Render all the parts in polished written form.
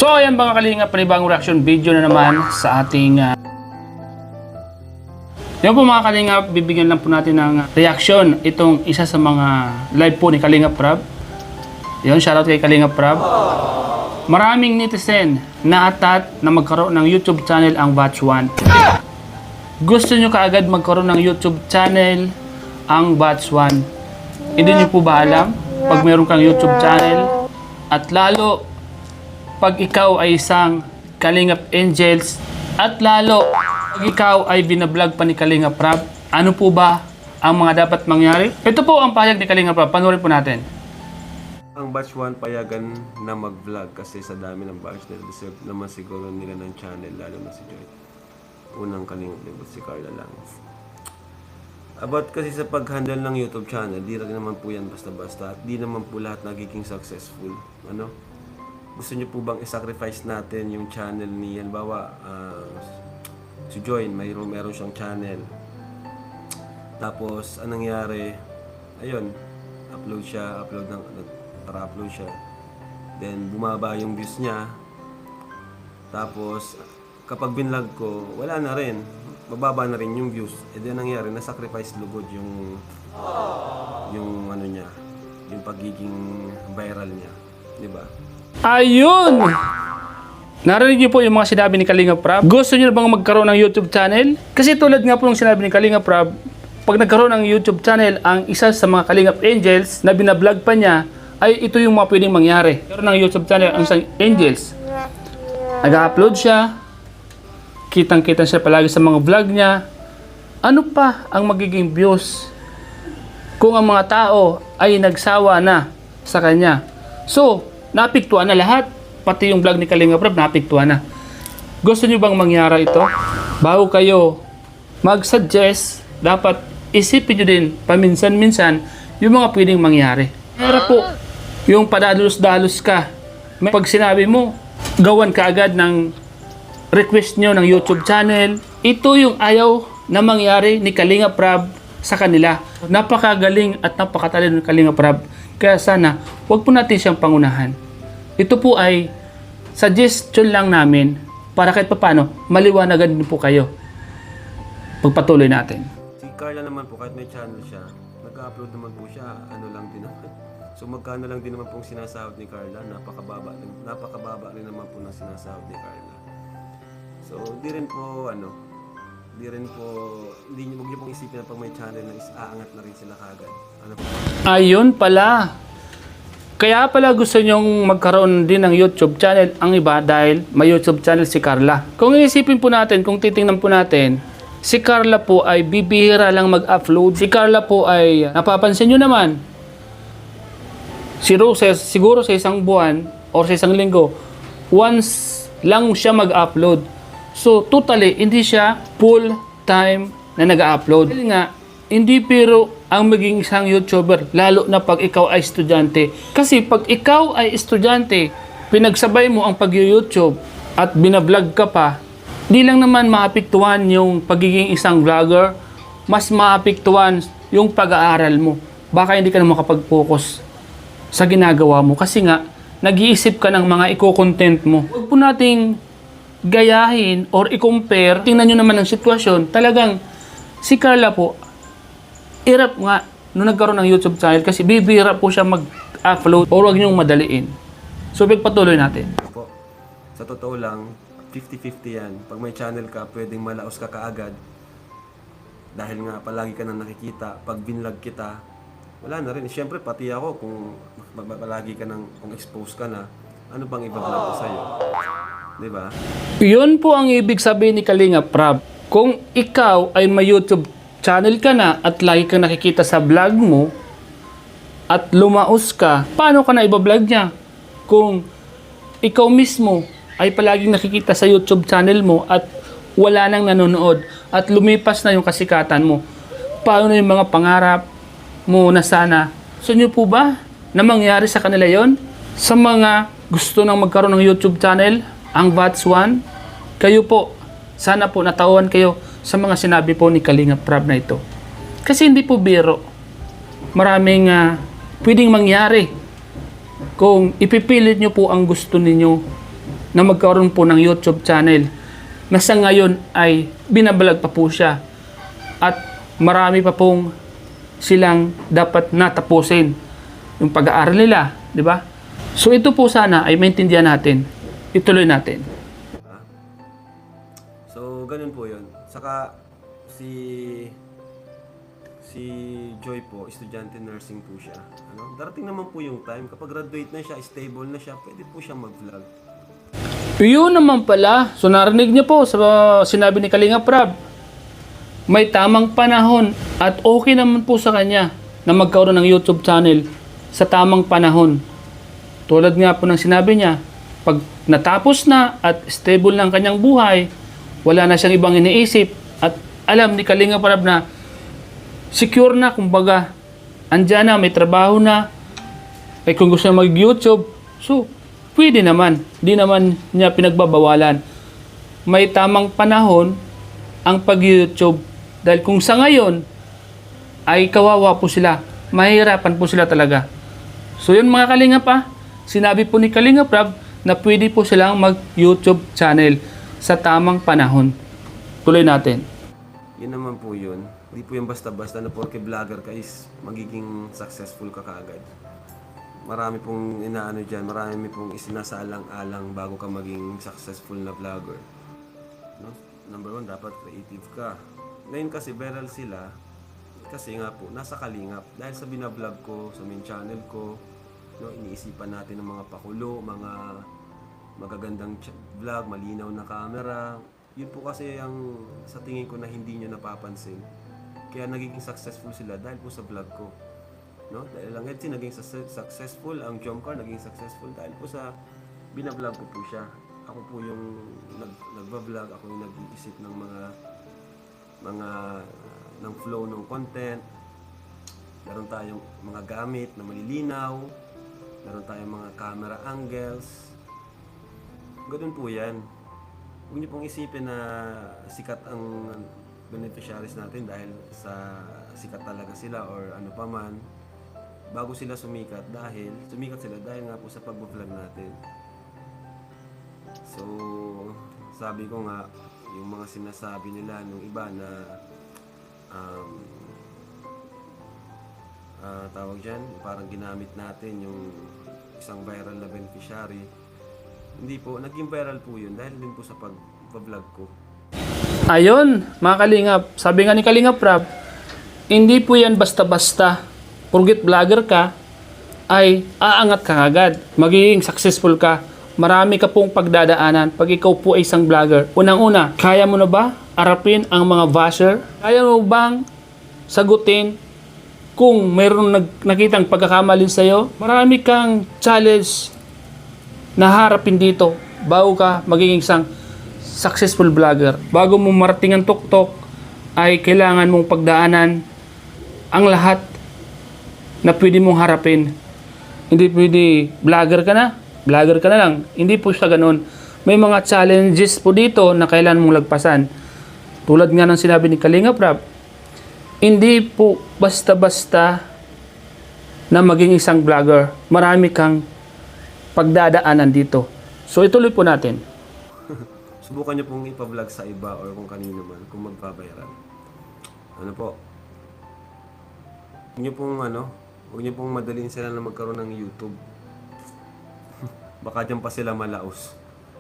So ayan mga kalingap, panibagong reaction video na naman sa ating yan po mga kalingap, bibigyan lang po natin ng reaction itong isa sa mga live po ni Kalingap Prab. Yun, shoutout kay Kalingap Prab. Maraming netizen na atat na magkaroon ng YouTube channel ang Batch 1. Gusto nyo kaagad magkaroon ng YouTube channel ang Batch 1. Hindi nyo po ba alam pag meron kang YouTube channel at lalo pag ikaw ay isang Kalingap Angels at lalo pag ikaw ay binablog pa ni Kalingap Prab, ano po ba ang mga dapat mangyari? Ito po ang pahayag ni Kalingap Prab. Panoorin po natin. Ang Batch 1 payagan na mag-vlog kasi sa dami ng batch nila, deserve naman siguro nila ng channel, lalo na si Joy. Unang Kalingap Libot, si Carla lang. About kasi sa pag-handle ng YouTube channel, di rin naman po yan basta-basta at di naman po lahat nagiging successful. Ano? Gusto niyo po bang i-sacrifice natin yung channel ni, halimbawa, si Joy, meron siyang channel. Tapos, anong nangyari? Ayun, upload siya. Then, bumaba yung views niya. Tapos, kapag binlog ko, wala na rin. Bababa na rin yung views. E then, nangyari, na-sacrifice lugod yung ano niya, yung pagiging viral niya. Diba? Ayun! Narinig niyo po yung mga sinabi ni Kalingap Prab? Gusto niyo na bang magkaroon ng YouTube channel? Kasi tulad nga po ng sinabi ni Kalingap Prab, pag nagkaroon ng YouTube channel, ang isa sa mga Kalingap Angels na binablog pa niya, ay ito yung mga pwedeng mangyari. Nagkaroon ng YouTube channel ang isang Angels. Nag-upload siya, kitang-kita siya palagi sa mga vlog niya. Ano pa ang magiging views kung ang mga tao ay nagsawa na sa kanya? So, napiktuan na lahat. Pati yung vlog ni Kalingap Prab, napiktuan na. Gusto nyo bang mangyari ito? Bago kayo mag-suggest, dapat isipin nyo din paminsan-minsan yung mga pwedeng mangyari. Pero po, yung padalos-dalos ka, pag sinabi mo, gawan ka agad ng request nyo ng YouTube channel, ito yung ayaw na mangyari ni Kalingap Prab sa kanila. Napakagaling at napakatalino ni Kalingap Prab. Kaya sana, huwag po natin siyang pangunahan. Ito po ay suggestion lang namin para kahit paano maliwanagan din po kayo. Pagpatuloy natin. Si Carla naman po, kahit may channel siya, nag-upload naman po siya, ano lang din naman. So magkano lang din naman pong sinasahod ni Carla, napakababa rin naman po ng sinasahod ni Carla. So hindi niyo huwag niyo pong isipin na pag may channel na aangat na rin sila kagad. Ano po? Ayun pala. Kaya pala gusto nyong magkaroon din ng YouTube channel ang iba dahil may YouTube channel si Carla. Kung iisipin po natin, kung titingnan po natin, si Carla po ay bibihira lang mag-upload. Si Carla po ay, napapansin nyo naman, si Roses, siguro sa isang buwan o sa isang linggo, once lang siya mag-upload. So totally, hindi siya full time na nag-upload. Dahil nga, hindi pero ang maging isang YouTuber, lalo na pag ikaw ay estudyante. Kasi pag ikaw ay estudyante, pinagsabay mo ang pag-YouTube at binablog ka pa, di lang naman maapektuhan yung pagiging isang vlogger, mas maapektuhan yung pag-aaral mo. Baka hindi ka na makapag-focus sa ginagawa mo kasi nga, nag-iisip ka ng mga i-content mo. Huwag po nating gayahin or i-compare. Tingnan nyo naman ang sitwasyon. Talagang si Carla po, hirap nga nung nagkaroon ng YouTube channel kasi bibira po siya mag-upload o huwag niyong madaliin. So, pagpatuloy natin. Po, sa totoo lang, 50-50 yan. Pag may channel ka, pwedeng malaos ka kaagad. Dahil nga, palagi ka nang nakikita. Pag binlog kita, wala na rin. Siyempre, pati ako, kung palagi ka nang, kung expose ka na, ano bang iba-vlog ko sa'yo? Diba? Yun po ang ibig sabihin ni Kalingap Prab. Kung ikaw ay may YouTube channel ka na at lagi kang nakikita sa vlog mo at lumaos ka, paano ka na iba-vlog niya? Kung ikaw mismo ay palaging nakikita sa YouTube channel mo at wala nang nanonood at lumipas na yung kasikatan mo, paano na yung mga pangarap mo na sana? Gusto niyo po ba na mangyari sa kanila yon? Sa mga gusto nang magkaroon ng YouTube channel, ang Batch 1, kayo po, sana po natawan kayo sa mga sinabi po ni Kalingap Prab na ito. Kasi hindi po biro. Maraming pwedeng mangyari kung ipipilit nyo po ang gusto ninyo na magkaroon po ng YouTube channel na sa ngayon ay binabalag pa po siya at marami pa pong silang dapat natapusin yung pag-aaral nila, di ba? So ito po sana ay maintindihan natin, ituloy natin. So, ganun po yun. Saka, si Joy po, estudyante nursing po siya. Darating naman po yung time, kapag graduate na siya, stable na siya, pwede po siya mag-vlog. Yun naman pala. So narinig niyo po sa sinabi ni Kalinga Prab. May tamang panahon at okay naman po sa kanya na magkaroon ng YouTube channel sa tamang panahon. Tulad nga po ng sinabi niya, pag natapos na at stable na ang kanyang buhay, wala na siyang ibang iniisip at alam ni Kalinga Prab na secure na, kumbaga, andyan na, may trabaho na, ay kung gusto niya mag-YouTube, so, pwede naman. Di naman niya pinagbabawalan. May tamang panahon ang pag-YouTube. Dahil kung sa ngayon, ay kawawa po sila. Mahihirapan po sila talaga. So yun mga Kalinga pa, sinabi po ni Kalinga Prab na pwede po silang mag-YouTube channel sa tamang panahon. Tuloy natin. Yun naman po yun. Hindi po yung basta-basta na porke vlogger ka is magiging successful ka kaagad. Marami pong inaano dyan, marami pong isinasalang-alang bago ka maging successful na vlogger. No? Number one, dapat creative ka. Ngayon kasi viral sila, kasi nga po, nasa kalingap. Dahil sa binablog ko, sa main channel ko, no, iniisipan natin ng mga pakulo, mga magagandang vlog, malinaw na camera. Yun po kasi ang sa tingin ko na hindi nyo napapansin. Kaya nagiging successful sila dahil po sa vlog ko. No? Dahil lang Edsi naging successful, ang Jomcar naging successful dahil po sa binablog ko po siya. Ako po yung nagba-vlog, ako yung nag-iisip ng ng flow ng content. Meron tayong mga gamit na malilinaw, meron tayong mga camera angles. Ganun po yan. Huwag niyo pong isipin na sikat ang beneficiaries natin dahil sa sikat talaga sila or ano pa man. Bago sila sumikat sila dahil nga po sa pag-vlog natin. So, sabi ko nga, yung mga sinasabi nila nung iba na tawag dyan, parang ginamit natin yung isang viral na beneficiary. Hindi po, naging viral po yun dahil din po sa pag-vlog ko. Ayun, mga Kalingap, sabi nga ni Kalinga Prab, hindi po yan basta-basta. Porgit vlogger ka, ay aangat ka agad. Magiging successful ka. Marami ka pong pagdadaanan pag ikaw po ay isang vlogger. Unang-una, kaya mo na ba arapin ang mga basher? Kaya mo bang sagutin kung mayroong nakitang pagkakamali sa'yo? Marami kang challenge na harapin dito bago ka magiging isang successful vlogger. Bago mo marating ang tuktok, ay kailangan mong pagdaanan ang lahat na pwede mong harapin. Hindi pwede vlogger ka na lang. Hindi po siya ganun. May mga challenges po dito na kailangan mong lagpasan. Tulad nga ng sinabi ni Kalinga Prab, hindi po basta-basta na maging isang vlogger. Marami kang pagdadaanan dito. So ituloy po natin. Subukan nyo pong ipa-vlog sa iba or kung kanino man, kung magpa-viral. Ano po? Huwag nyo pong madalin sila na magkaroon ng YouTube. Baka dyan pa sila malaos.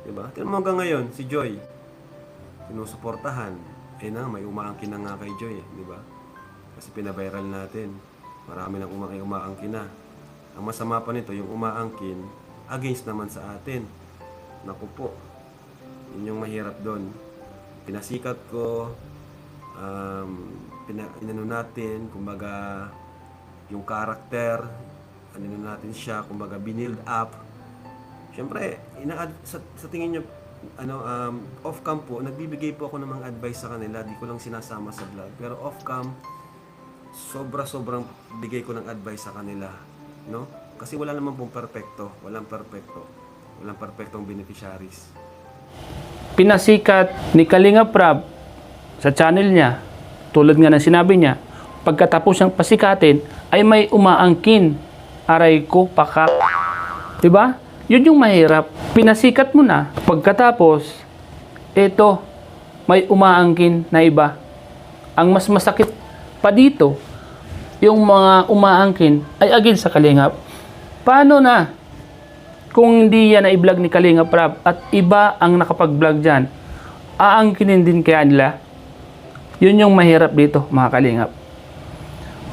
Diba? Tignan mo hanggang ngayon, si Joy, sinusuportahan. Na, may umaangkin na nga kay Joy, diba? Kasi pinaviral natin. Marami nang umaangkin na. Ang masama pa nito, yung umaangkin, against naman sa atin. Naku po. Yun yung mahirap doon. Pinasikat ko, inano natin, kumbaga, yung karakter, ano natin siya, kumbaga, binild up. Siyempre, sa tingin nyo, off-cam po, nagbibigay po ako ng mga advice sa kanila, di ko lang sinasama sa vlog. Pero off-cam, sobrang bigay ko ng advice sa kanila. No? Kasi wala naman pong perfecto. Walang perfectong beneficiaries. Pinasikat ni Kalinga Prab sa channel niya, tulad nga ng sinabi niya, pagkatapos siyang pasikatin, ay may umaangkin. Aray ko, pakak. Diba? Yun yung mahirap. Pinasikat mo na, pagkatapos, eto, may umaangkin na iba. Ang mas masakit pa dito, yung mga umaangkin ay against sa Kalingap. Paano na kung hindi yan na i-vlog ni Kalingap Rab at iba ang nakapag-vlog dyan? Aangkinin din kaya nila? Yun yung mahirap dito, mga Kalingap.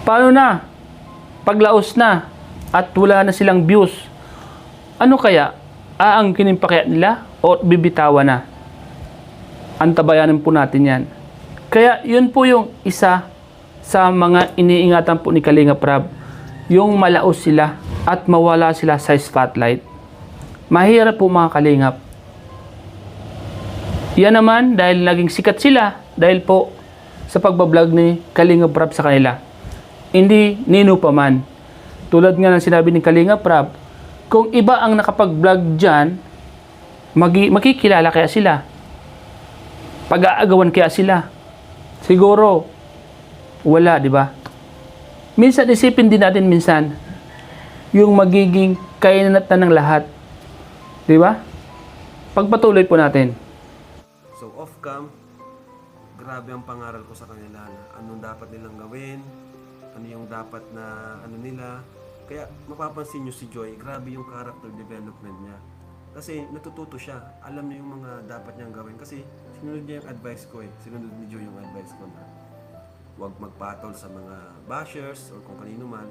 Paano na? Paglaos na at wala na silang views. Ano kaya? Aangkinin pa kaya nila o bibitawan na? Antabayanan po natin yan. Kaya yun po yung isa sa mga iniingatan po ni Kalingap Rab. Yung malaos sila at mawala sila sa spotlight. Mahirap po mga Kalingap. Yan naman dahil naging sikat sila dahil po sa pagbablog ni Kalingap Rab sa kanila. Hindi nino pa man. Tulad nga ng sinabi ni Kalingap Rab, kung iba ang nakapag-vlog dyan, makikilala kaya sila. Pag-aagawan kaya sila. Siguro, wala, di ba? Minsan, isipin din natin minsan, yung magiging kainanatan ng lahat. Di ba? Pagpatuloy po natin. So off-cam, grabe ang pangaral ko sa kanila na anong dapat nilang gawin, ano yung dapat na ano nila. Kaya mapapansin nyo si Joy, grabe yung character development niya. Kasi natututo siya, alam niya yung mga dapat niyang gawin. Kasi sinunod niya yung advice ko eh. Sinunod ni Joy yung advice ko na huwag magpatol sa mga bashers or kung kanino man.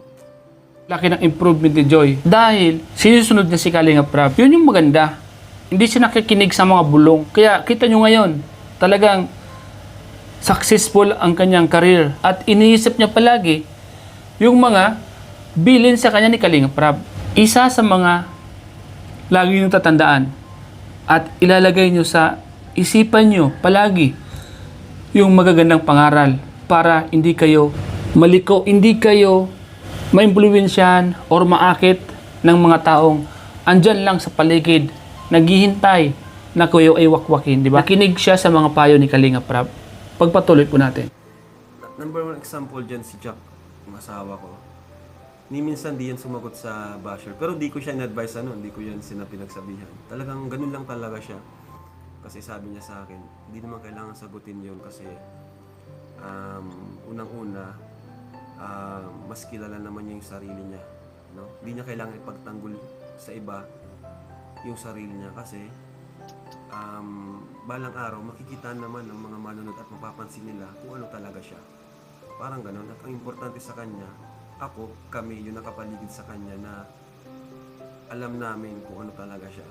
Laki ng improvement ni Joy. Dahil sinusunod niya si Kalingap Rab. Yun yung maganda. Hindi siya nakikinig sa mga bulong. Kaya kita nyo ngayon, talagang successful ang kanyang career. At iniisip niya palagi yung mga bilin sa kanya ni Kalingap Rab. Isa sa mga lagi nyo tatandaan at ilalagay nyo sa isipan nyo palagi yung magagandang pangaral para hindi kayo maliko, hindi kayo maimpluwensyahan or maakit ng mga taong andyan lang sa paligid, naghihintay na kayo ay wakwakin, di ba? Nakinig siya sa mga payo ni Kalingap Rab. Pagpatuloy po natin. Number one example dyan si Jack, yung asawa ko. Ni minsan di yan sumagot sa basher. Pero di ko siya in-advise hindi ko yan pinagsabihan. Talagang ganun lang talaga siya. Kasi sabi niya sa akin, hindi naman kailangan sagutin yun kasi unang-una, mas kilala naman niya yung sarili niya. No? Hindi niya kailangan ipagtanggol sa iba yung sarili niya kasi balang araw makikita naman ng mga manunod at mapapansin nila kung ano talaga siya. Parang ganun. At ang importante sa kanya, kami yung nakapaligid sa kanya na alam namin kung ano talaga siya.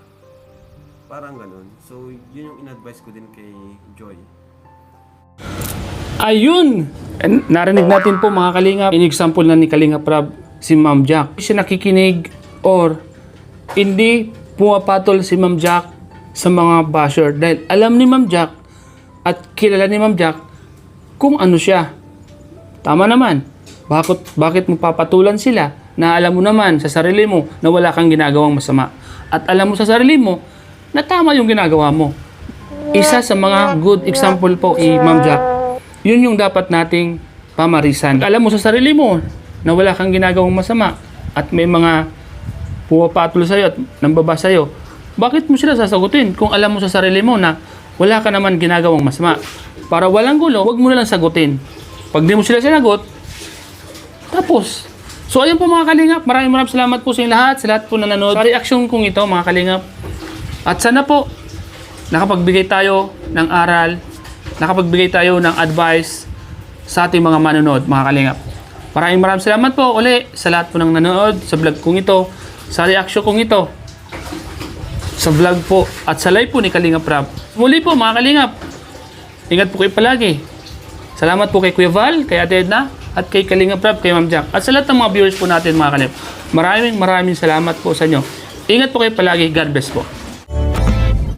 Parang ganun. So, yun yung in-advise ko din kay Joy. Ayun! Narinig natin po mga Kalingap. In-example na ni Kalingap Rab si Ma'am Jack. Hindi siya nakikinig or hindi pumapatol si Ma'am Jack sa mga basher. Dahil alam ni Ma'am Jack at kilala ni Ma'am Jack kung ano siya. Tama naman. Bakit mo papatulan sila na alam mo naman sa sarili mo na wala kang ginagawang masama? At alam mo sa sarili mo na tama yung ginagawa mo. Isa sa mga good example po si Ma'am Jack. Yun yung dapat nating pamarisan. Alam mo sa sarili mo na wala kang ginagawang masama at may mga pumapatol sa'yo at nambaba sa'yo. Bakit mo sila sasagutin kung alam mo sa sarili mo na wala ka naman ginagawang masama? Para walang gulo, wag mo na lang sagutin. Pag di mo sila sinagot, tapos. So ayun po mga Kalingap, maraming salamat po sa inyo lahat, sa lahat po na nanood. Sa reaksyon kong ito mga Kalingap. At sana po, nakapagbigay tayo ng aral, nakapagbigay tayo ng advice sa ating mga manonood mga Kalingap. Maraming salamat po uli sa lahat po ng nanood sa vlog kong ito, sa reaksyon kong ito, sa vlog po at sa live po ni Kalingap Rab. Muli po mga Kalingap, ingat po kayo palagi. Salamat po kay Kuya Val, kay Ate Edna, at kay Kalingap Rab, kay Ma'am Jack. At sa lahat ng mga viewers po natin mga Kalingap. Maraming salamat po sa inyo. Ingat po kayo palagi. God bless po.